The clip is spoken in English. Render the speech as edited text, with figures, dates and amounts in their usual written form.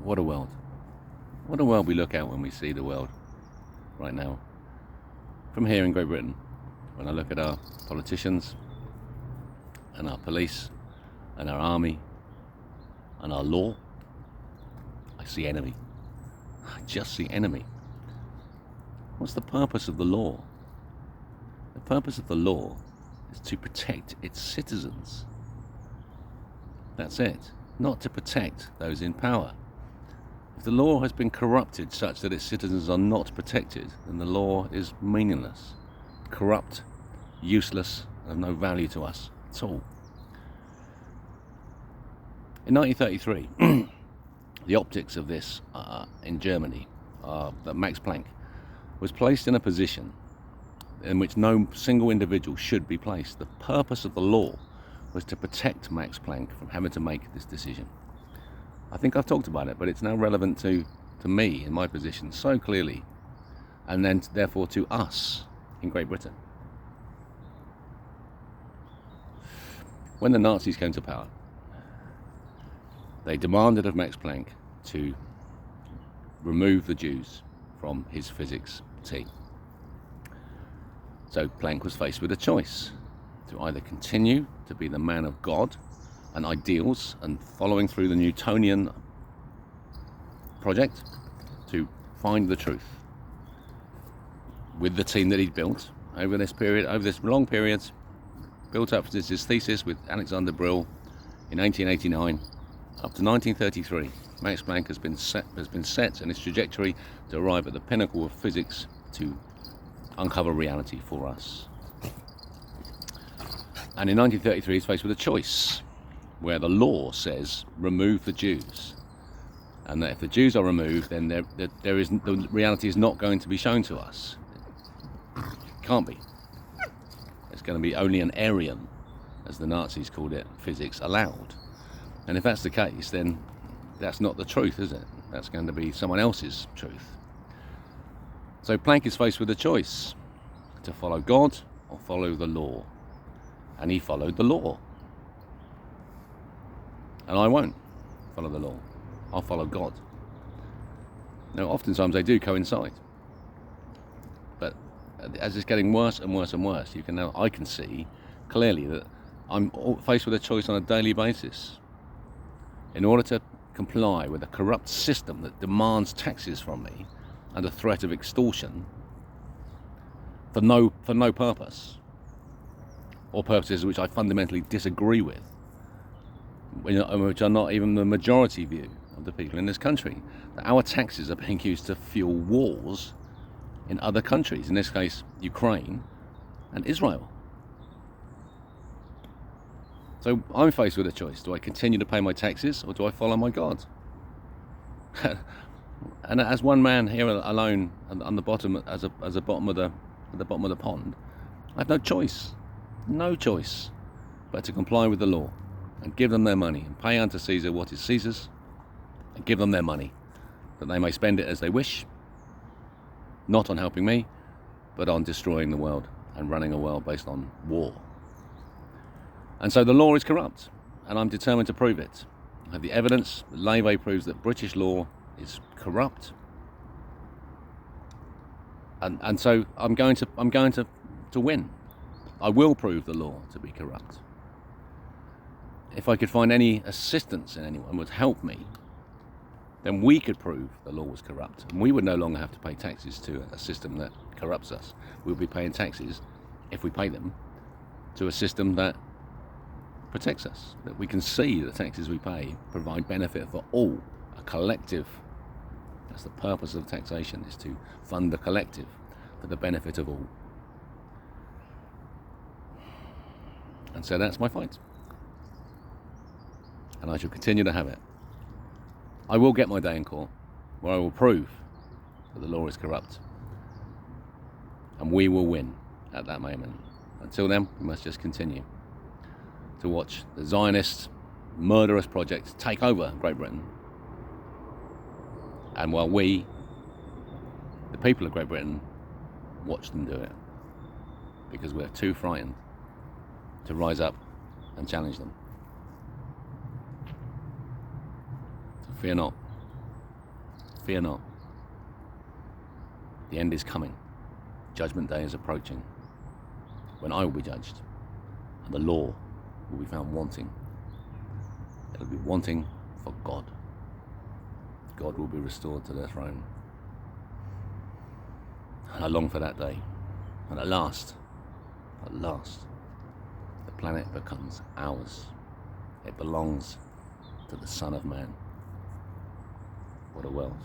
What a world. What a world we look at when we see the world right now. From here in Great Britain, when I look at our politicians and our police and our army and our law, I see enemy. I just see enemy. What's the purpose of the law? The purpose of the law is to protect its citizens. That's it. Not to protect those in power. If the law has been corrupted such that its citizens are not protected, then the law is meaningless, corrupt, useless, and of no value to us at all. In 1933, the optics of this in Germany, that Max Planck was placed in a position in which no single individual should be placed. The purpose of the law was to protect Max Planck from having to make this decision. I think I've talked about it, but it's now relevant to me in my position so clearly, and then therefore to us in Great Britain. When the Nazis came to power, they demanded of Max Planck to remove the Jews from his physics team. So Planck was faced with a choice to either continue to be the man of God and ideals and following through the Newtonian project to find the truth with the team that he'd built over this long period, built up his thesis with Alexander Brill in 1889 up to 1933. Max Planck has been set in its trajectory to arrive at the pinnacle of physics to uncover reality for us. And in 1933 he's faced with a choice where the law says remove the Jews, and that if the Jews are removed, then the reality is not going to be shown to us. It can't be. It's going to be only an Aryan, as the Nazis called it, physics allowed. And if that's the case, then that's not the truth, is it? That's going to be someone else's truth. So Planck is faced with a choice to follow God or follow the law. And he followed the law. And I won't follow the law. I'll follow God. Now, oftentimes they do coincide. But as it's getting worse and worse and worse, I can see clearly that I'm faced with a choice on a daily basis. In order to comply with a corrupt system that demands taxes from me under threat of extortion for no purpose, or purposes which I fundamentally disagree with, which are not even the majority view of the people in this country, that our taxes are being used to fuel wars in other countries, in this case Ukraine and Israel. So I'm faced with a choice. Do I continue to pay my taxes, or do I follow my God? And as one man here alone on the bottom, at the bottom of the pond, I have no choice but to comply with the law and give them their money and pay unto Caesar what is Caesar's, and give them their money that they may spend it as they wish, not on helping me, but on destroying the world and running a world based on war. And so the law is corrupt, and I'm determined to prove it. I have the evidence. The Levy proves that British law is corrupt, and so I'm going to win. I will prove the law to be corrupt. If I could find any assistance in anyone would help me, then we could prove the law was corrupt, and we would no longer have to pay taxes to a system that corrupts us. We'll be paying taxes, if we pay them, to a system that protects us, that we can see the taxes we pay provide benefit for all, a collective. That's the purpose of taxation, is to fund the collective for the benefit of all. And so that's my fight, and I shall continue to have it. I will get my day in court where I will prove that the law is corrupt, and we will win at that moment. Until then, we must just continue to watch the Zionist murderous project take over Great Britain, and while we, the people of Great Britain, watch them do it, because we're too frightened to rise up and challenge them. So fear not. Fear not. The end is coming. Judgment day is approaching, when I will be judged, and the law will be found wanting. It'll be wanting for God. God will be restored to their throne. And I long for that day. And at last, the planet becomes ours. It belongs to the Son of Man. What a world.